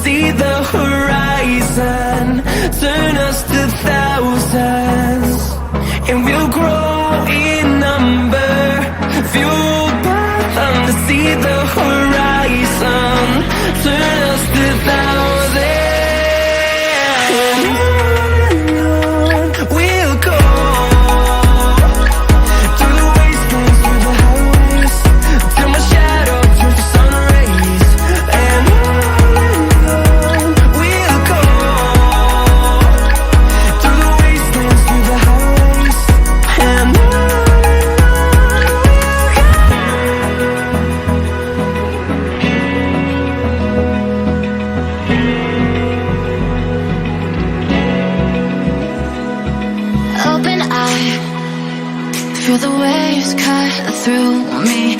see the horizon, turn us to thousands, and we'll grow in number, fueled by them to see the horizon, turn us to thousands. And on we'll go, through the wastelands, through the highways, till my shadow turns to sun rays. And on we'll go, through the wastelands, through the highways, and on we'll go. Open eye, feel the waves cut through me.